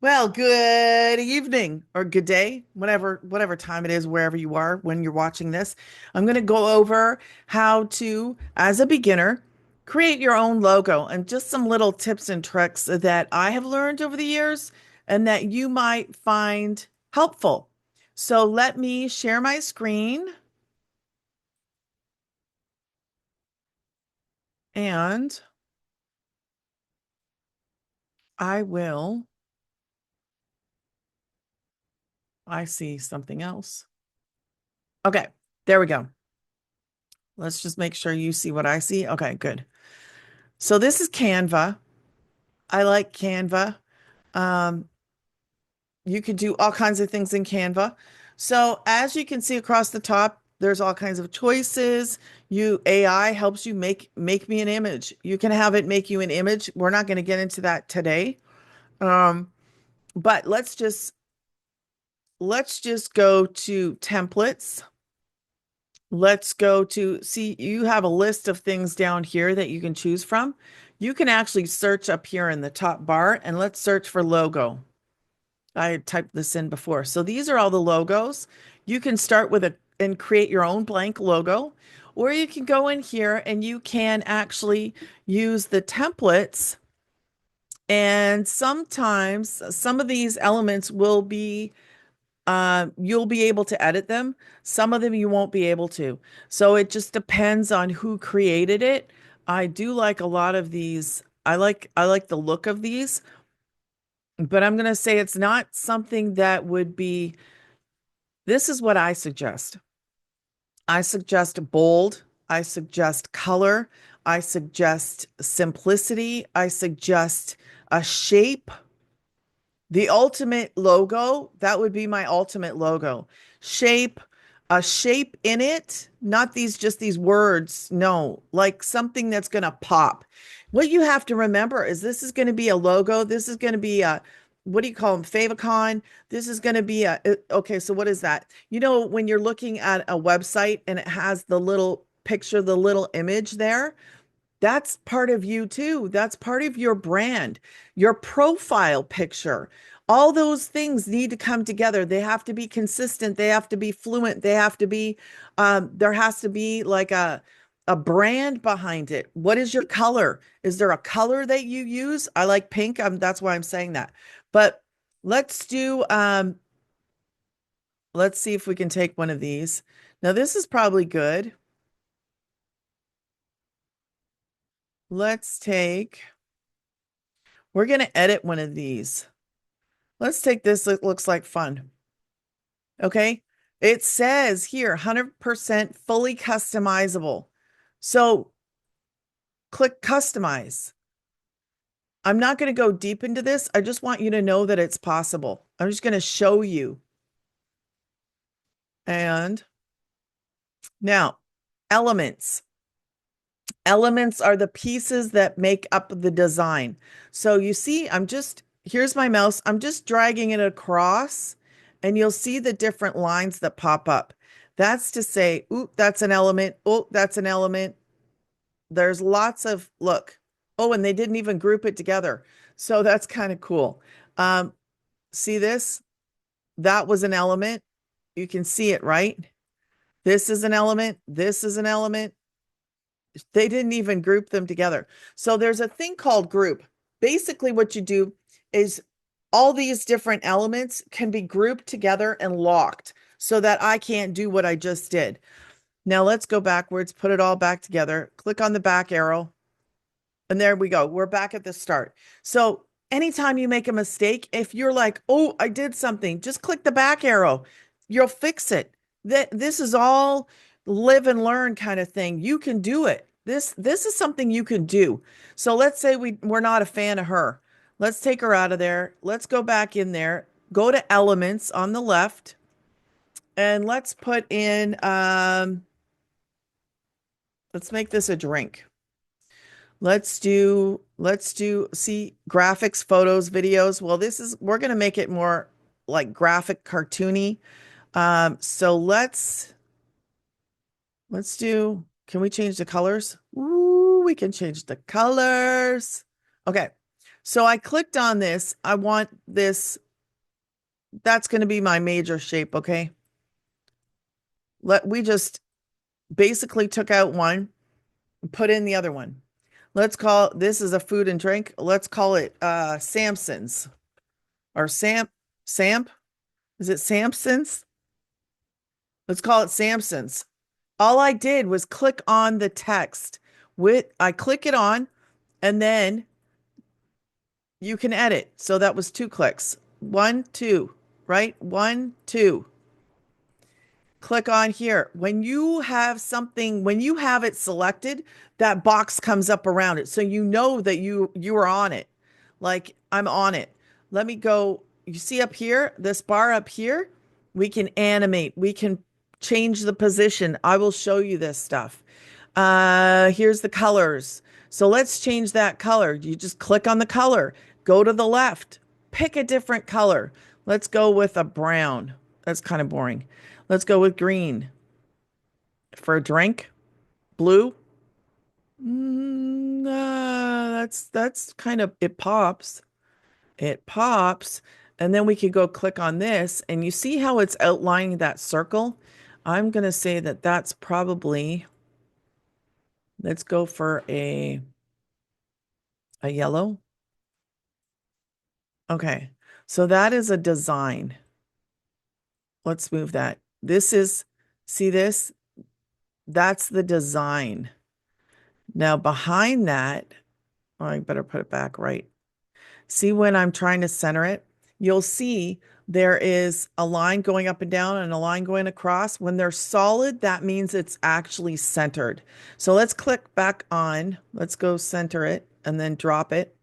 Well, good evening or good day, whatever time it is, wherever you are when you're watching this. I'm going to go over how to, as a beginner, create your own logo and just some little tips and tricks that I have learned over the years and that you might find helpful. So let me share my screen and I will, I see something else. Okay, there we go. Let's just make sure you see what I see. Okay, good. So this is Canva. I like Canva. Um, you can do all kinds of things in Canva. So as you can see across the top, there's all kinds of choices. You AI helps you make me an image. You can have it make you an image. We're not going to get into that today. Um, but let's just go to templates. Let's go to see you have a list of things down here that you can choose from. You can actually search up here in the top bar and let's search for logo. I had typed this in before. So these are all the logos. You can start with a and create your own blank logo, or you can go in here and you can actually use the templates. And sometimes some of these elements will be you'll be able to edit them. Some of them you won't be able to. So it just depends on who created it. I do like a lot of these. I like the look of these, but I'm going to say it's not something that would be. This is what I suggest. I suggest bold. I suggest color. I suggest simplicity. I suggest a shape. The ultimate logo, that would be my ultimate logo. Shape, a shape in it, not these words. No, like something that's going to pop. What you have to remember is this is going to be a logo. This is going to be a, what do you call them? Favicon. This is going to be okay, so what is that? You know, when you're looking at a website and it has the little picture, the little image there, that's part of you too. That's part of your brand, your profile picture. All those things need to come together. They have to be consistent. They have to be fluent. They have to be, there has to be like a brand behind it. What is your color? Is there a color that you use? I like pink. That's why I'm saying that. But let's do, let's see if we can take one of these. Now, this is probably good. Let's take, we're going to edit one of these. Let's take this. It looks like fun. Okay. It says here 100% fully customizable. So click customize. I'm not going to go deep into this. I just want you to know that it's possible. I'm just going to show you. And now, elements. Elements are the pieces that make up the design. So you see, here's my mouse. I'm just dragging it across and you'll see the different lines that pop up. That's to say, ooh, that's an element. Oh, that's an element. There's lots of, look. Oh, and they didn't even group it together. So that's kind of cool. Um, see this? That was an element. You can see it, right? This is an element. This is an element. They didn't even group them together. So there's a thing called group. Basically, what you do is all these different elements can be grouped together and locked so that I can't do what I just did. Now let's go backwards, put it all back together, click on the back arrow, and there we go. We're back at the start. So anytime you make a mistake, if you're like, oh, I did something, just click the back arrow. You'll fix it. This is all live and learn kind of thing. You can do it. This is something you can do. So let's say we're not a fan of her. Let's take her out of there. Let's go back in there. Go to elements on the left and let's put in let's make this a drink. Let's do see graphics, photos, videos. Well, we're going to make it more like graphic cartoony. So let's do, can we change the colors? Ooh, we can change the colors. Okay. So I clicked on this. I want this. That's going to be my major shape. Okay. We just basically took out one, put in the other one. Let's call this is a food and drink. Let's call it Samson's or Samp. Is it Samson's? Let's call it Samson's. All I did was click on the text. I click it on and then you can edit. So that was 2 clicks. One, two, right? One, two. Click on here. When you have something, when you have it selected, that box comes up around it. So you know that you are on it. Like I'm on it. Let me go. You see up here, this bar up here, we can animate. We can change the position. I will show you this stuff. Here's the colors. So let's change that color. You just click on the color, go to the left, pick a different color. Let's go with a brown. That's kind of boring. Let's go with green for a drink. Blue. That's kind of it pops. It pops. And then we could go click on this and you see how it's outlining that circle? I'm going to say that that's probably, let's go for a yellow. Okay. So that is a design. Let's move that. This is, see this? That's the design. Now behind that, oh, I better put it back right. See when I'm trying to center it, you'll see there is a line going up and down and a line going across. When they're solid, that means it's actually centered. So let's click back on, let's go center it and then drop it,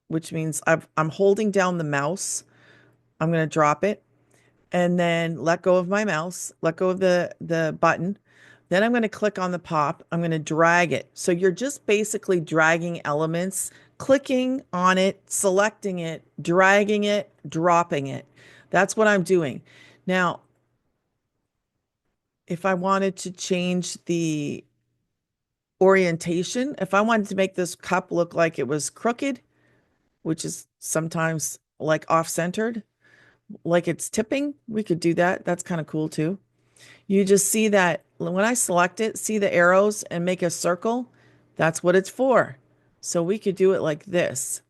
which means I'm holding down the mouse. I'm going to drop it and then let go of my mouse, let go of the button. Then I'm going to click on the pop. I'm going to drag it. So you're just basically dragging elements, clicking on it, selecting it, dragging it, dropping it. That's what I'm doing. Now, if I wanted to change the orientation, if I wanted to make this cup look like it was crooked, which is sometimes like off-centered, like it's tipping, we could do that. That's kind of cool too. You just see that when I select it, see the arrows and make a circle. That's what it's for. So we could do it like this.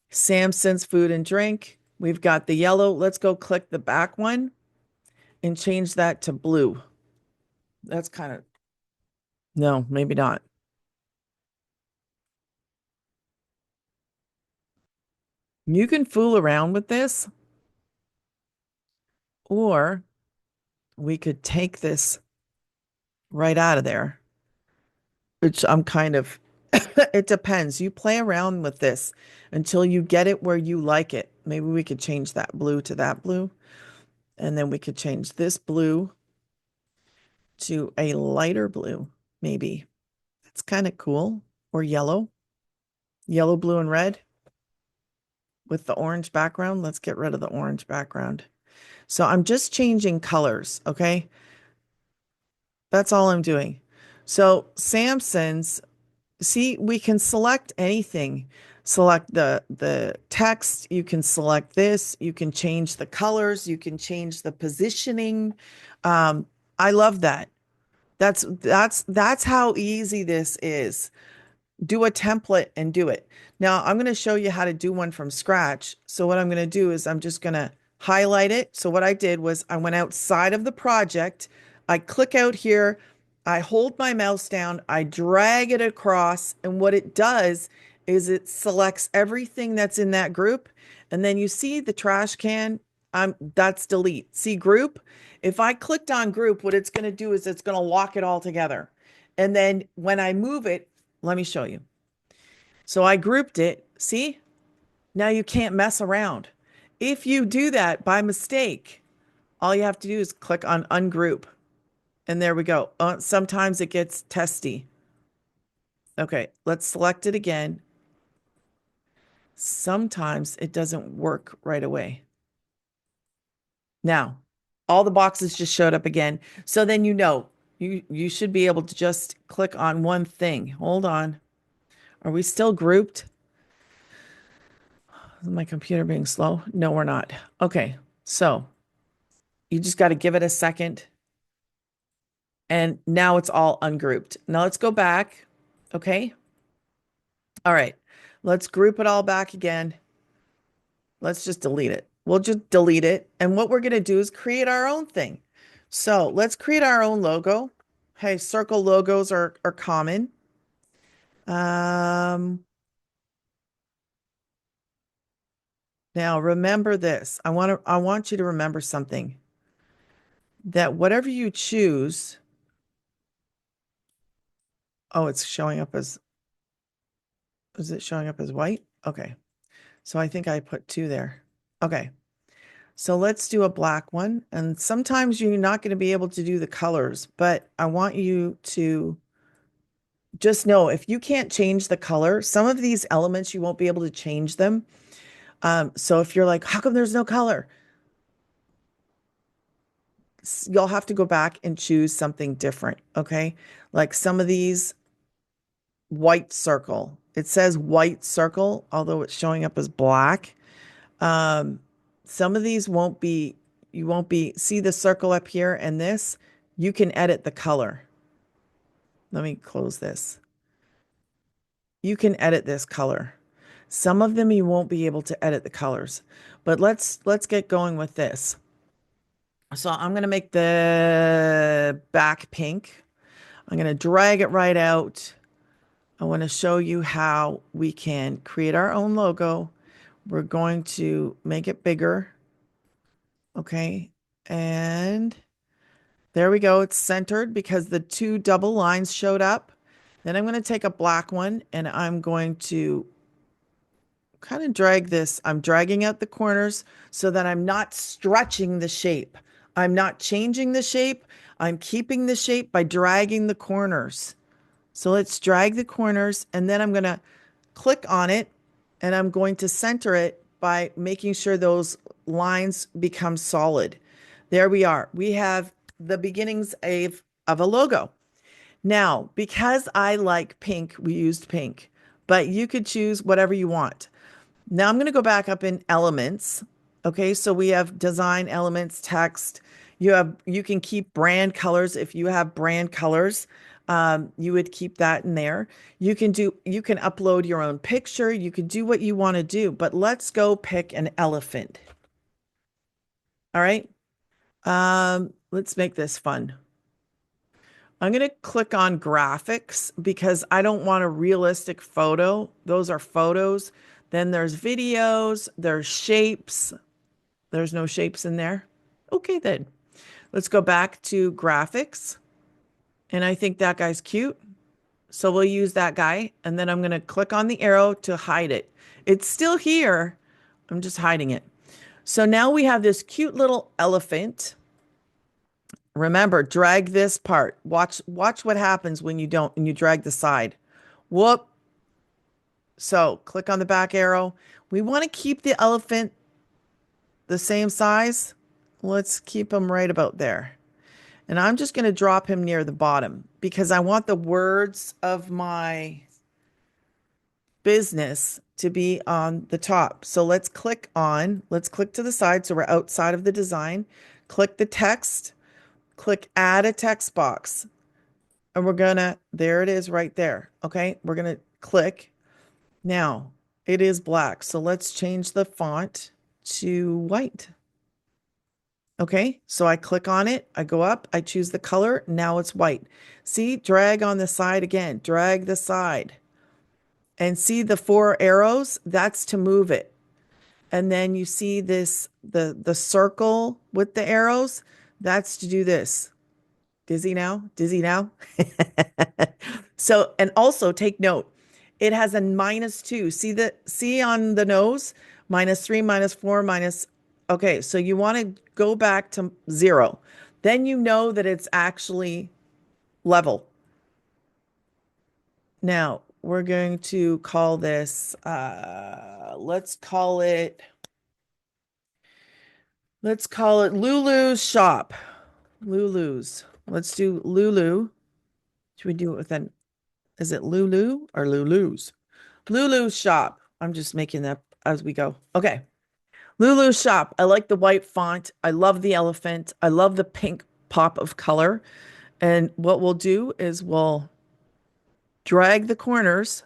Samson's food and drink. We've got the yellow. Let's go click the back one and change that to blue. That's kind of, no, maybe not. You can fool around with this, or we could take this right out of there, which I'm kind of, it depends. You play around with this until you get it where you like it. Maybe we could change that blue to that blue, and then we could change this blue to a lighter blue, maybe. It's kind of cool. Or yellow, yellow, blue, and red with the orange background. Let's get rid of the orange background. So I'm just changing colors, okay? That's all I'm doing. So Samson's, see, we can select anything. Select the text, you can select this, you can change the colors, you can change the positioning. I love that. That's how easy this is. Do a template and do it. Now I'm going to show you how to do one from scratch. So what I'm going to do is I'm just going to highlight it. So what I did was I went outside of the project. I click out here. I hold my mouse down. I drag it across. And what it does is it selects everything that's in that group. And then you see the trash can. That's delete. See group? If I clicked on group, what it's going to do is it's going to lock it all together. And then when I move it, let me show you. So I grouped it. See? Now you can't mess around. If you do that by mistake, all you have to do is click on ungroup. And there we go. Sometimes it gets testy. Okay, let's select it again. Sometimes it doesn't work right away. Now, all the boxes just showed up again. So then you should be able to just click on one thing. Hold on. Are we still grouped? Is my computer being slow? No, we're not. Okay, so you just got to give it a second. And now it's all ungrouped. Now let's go back. Okay. All right. Let's group it all back again. Let's just delete it. We'll just delete it. And what we're going to do is create our own thing. So let's create our own logo. Hey, circle logos are common. Um, Now remember this. I want you to remember something that whatever you choose, oh, it's showing up as, is it showing up as white? Okay. So I think I put two there. Okay. So let's do a black one. And sometimes you're not going to be able to do the colors, but I want you to just know if you can't change the color, some of these elements, you won't be able to change them. So if you're like, how come there's no color? You'll have to go back and choose something different. Okay. Like some of these white circle, it says white circle, although it's showing up as black. Um, some of these won't be, you won't be, see the circle up here and this, you can edit the color. Let me close this. You can edit this color. Some of them you won't be able to edit the colors, but let's get going with this. So I'm going to make the back pink. I'm going to drag it right out. I want to show you how we can create our own logo. We're going to make it bigger. Okay. And there we go. It's centered because the two double lines showed up. Then I'm going to take a black one and I'm going to kind of drag this. I'm dragging out the corners so that I'm not stretching the shape. I'm not changing the shape. I'm keeping the shape by dragging the corners. So let's drag the corners and then I'm going to click on it and I'm going to center it by making sure those lines become solid. There we are. We have the beginnings of a logo. Now, because I like pink, we used pink, but you could choose whatever you want. Now I'm going to go back up in elements. Okay, so we have design elements, text. You can keep brand colors if you have brand colors. You would keep that in there. You can upload your own picture. You can do what you want to do, but let's go pick an elephant. All right. Let's make this fun. I'm going to click on graphics because I don't want a realistic photo. Those are photos. Then there's videos, there's shapes. There's no shapes in there. Okay, then let's go back to graphics. And I think that guy's cute. So we'll use that guy. And then I'm going to click on the arrow to hide it. It's still here. I'm just hiding it. So now we have this cute little elephant. Remember, drag this part. Watch what happens when you don't and you drag the side. Whoop. So click on the back arrow. We want to keep the elephant the same size. Let's keep him right about there. And I'm just going to drop him near the bottom because I want the words of my business to be on the top. So let's click to the side. So we're outside of the design. Click the text, click add a text box. And there it is right there. Okay. We're going to click. Now it is black. So let's change the font to white. Okay, so I click on it, I go up, I choose the color, now it's white. See, drag on the side again, drag the side. And see the four arrows? That's to move it. And then you see this, the circle with the arrows, that's to do this. Dizzy now? Dizzy now? So, and also take note, it has a -2. See on the nose? -3, -4, minus. Okay, so you want to go back to 0. Then you know that it's actually level. Now we're going to call this, let's call it Lulu's shop. Lulu's. Let's do Lulu. Should we do it with an, is it Lulu or Lulu's? Lulu's shop. I'm just making that as we go. Okay. Lulu shop. I like the white font. I love the elephant. I love the pink pop of color. And what we'll do is we'll drag the corners.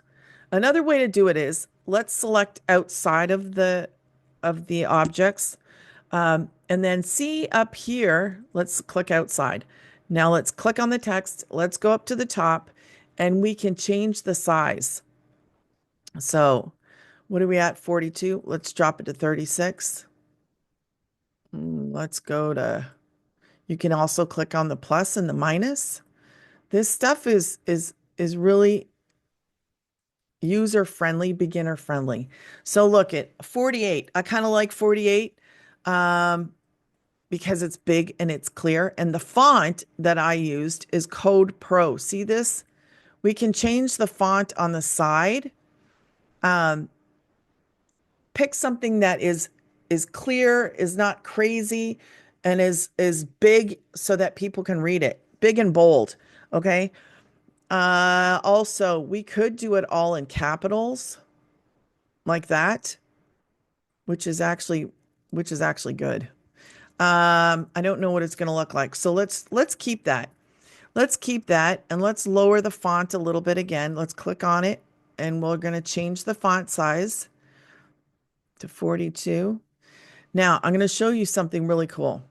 Another way to do it is let's select outside of the objects. And then see up here, let's click outside. Now let's click on the text. Let's go up to the top and we can change the size. So what are we at? 42. Let's drop it to 36. Let's go to, you can also click on the plus and the minus. This stuff is really user friendly, beginner friendly. So look at 48. I kind of like 48. Because it's big and it's clear. And the font that I used is Code Pro. See this? We can change the font on the side. Um, Pick something that is clear, is not crazy, and is big so that people can read it. Big and bold. Okay. Also, we could do it all in capitals like that, which is actually which is actually good. I don't know what it's going to look like. So let's keep that. Let's keep that and let's lower the font a little bit again. Let's click on it and we're going to change the font size to 42. Now I'm going to show you something really cool.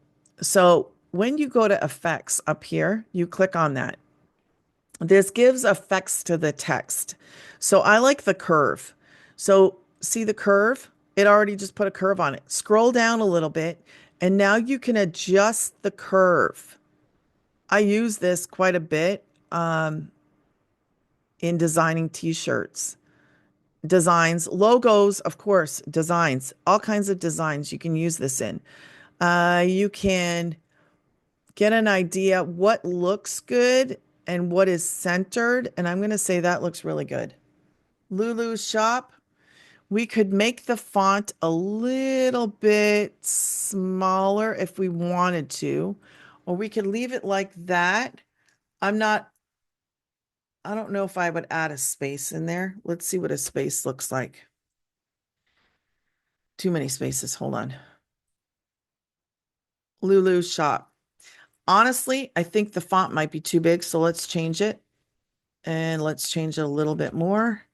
So when you go to effects up here, you click on that. This gives effects to the text. So I like the curve. So see the curve? It already just put a curve on it. Scroll down a little bit and now you can adjust the curve. I use this quite a bit in designing t-shirts. Designs, logos, of course, designs, all kinds of designs you can use this in. You can get an idea what looks good and what is centered. And I'm going to say that looks really good. Lulu's shop. We could make the font a little bit smaller if we wanted to, or we could leave it like that. I'm not, I don't know if I would add a space in there. Let's see what a space looks like. Too many spaces. Hold on. Lulu's shop. Honestly, I think the font might be too big, so let's change it. And let's change it a little bit more.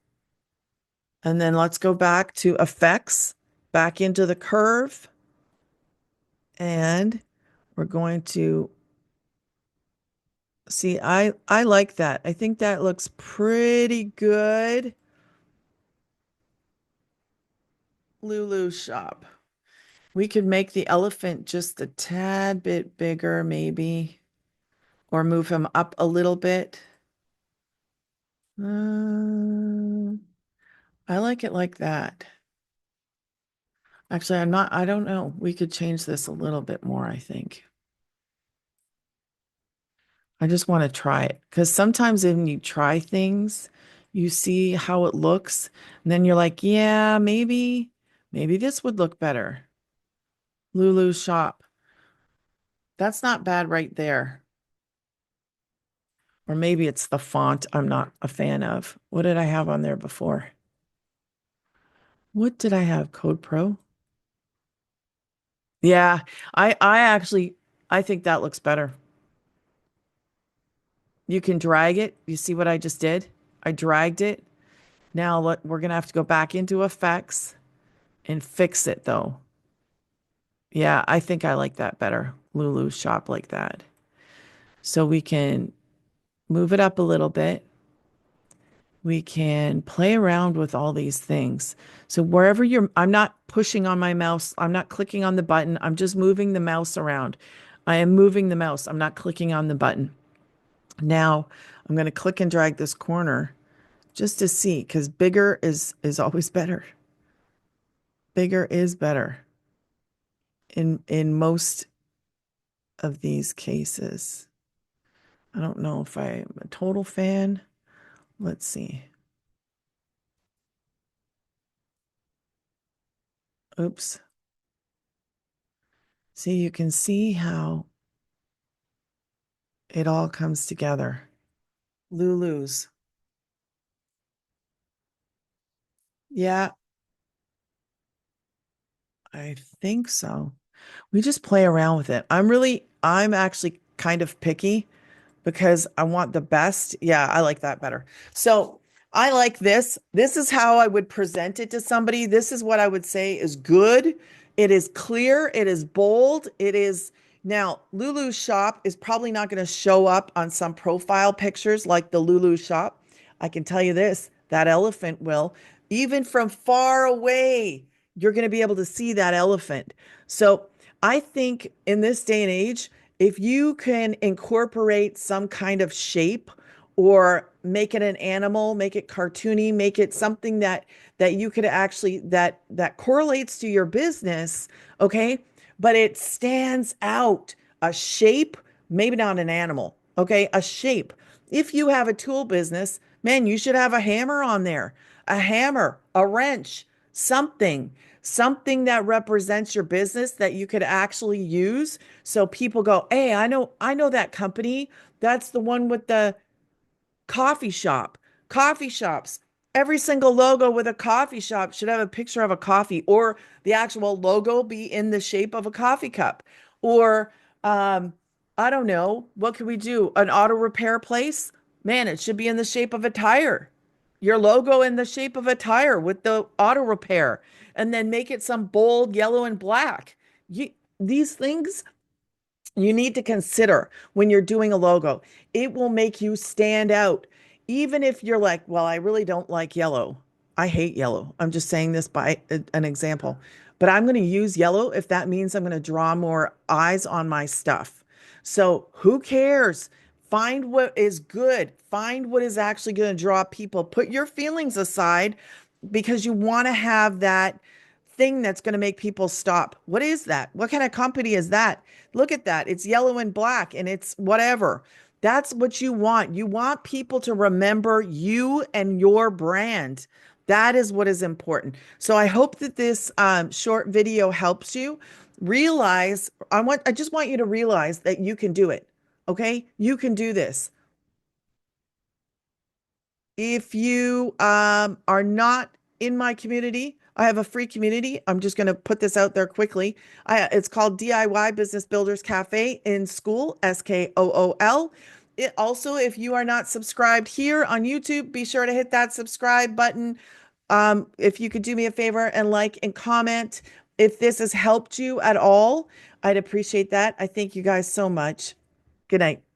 And then let's go back to effects, back into the curve. And we're going to see, I like that. I think that looks pretty good. Lulu shop. We could make the elephant just a tad bit bigger, maybe, or move him up a little bit. I like it like that. Actually, I don't know. We could change this a little bit more, I think. I just want to try it because sometimes when you try things, you see how it looks, and then you're like, yeah, maybe this would look better. Lulu shop. That's not bad right there. Or maybe it's the font I'm not a fan of. What did I have on there before? What did I have? Code Pro? Yeah, I actually I think that looks better. You can drag it. You see what I just did? I dragged it. Now we're gonna have to go back into effects and fix it though. Yeah, I think I like that better. Lulu shop like that. So we can move it up a little bit. We can play around with all these things. So wherever I'm not pushing on my mouse. I'm not clicking on the button. I'm just moving the mouse around. I am moving the mouse. I'm not clicking on the button. Now I'm going to click and drag this corner just to see, because bigger is always better. Bigger is better in most of these cases. I don't know if I'm a total fan. Let's see. Oops. See, you can see how it all comes together. Lulu's. Yeah, I think so. We just play around with it. I'm actually kind of picky because I want the best. Yeah, I like that better. So I like this. This is how I would present it to somebody. This is what I would say is good. It is clear. It is bold. It is now Lulu's shop is probably not going to show up on some profile pictures like the Lulu shop. I can tell you this, that elephant will. Even from far away, you're going to be able to see that elephant. So I think in this day and age, if you can incorporate some kind of shape or make it an animal, make it cartoony, make it something that you could actually that correlates to your business, okay? But it stands out. A shape, maybe not an animal, okay? A shape. If you have a tool business, man, you should have a hammer on there, a hammer, a wrench, something that represents your business that you could actually use so people go, "Hey, I know that company. That's the one with the coffee shop." Coffee shops. Every single logo with a coffee shop should have a picture of a coffee or the actual logo be in the shape of a coffee cup. Or I don't know, what could we do? An auto repair place? Man, it should be in the shape of a tire. Your logo in the shape of a tire with the auto repair, and then make it some bold yellow and black. You, these things you need to consider when you're doing a logo. It will make you stand out. Even if you're like, well, I really don't like yellow. I hate yellow. I'm just saying this by an example. But I'm going to use yellow if that means I'm going to draw more eyes on my stuff. So who cares? Find what is good. Find what is actually going to draw people. Put your feelings aside because you want to have that thing that's going to make people stop. What is that? What kind of company is that? Look at that. It's yellow and black and it's whatever. That's what you want. You want people to remember you and your brand. That is what is important. So I hope that this short video helps you realize. I just want you to realize that you can do it. Okay? You can do this. If you are not in my community, I have a free community. I'm just going to put this out there quickly. It's called DIY Business Builders Cafe in School, SKOOL. It also, if you are not subscribed here on YouTube, be sure to hit that subscribe button. If you could do me a favor and like and comment if this has helped you at all, I'd appreciate that. I thank you guys so much. Good night.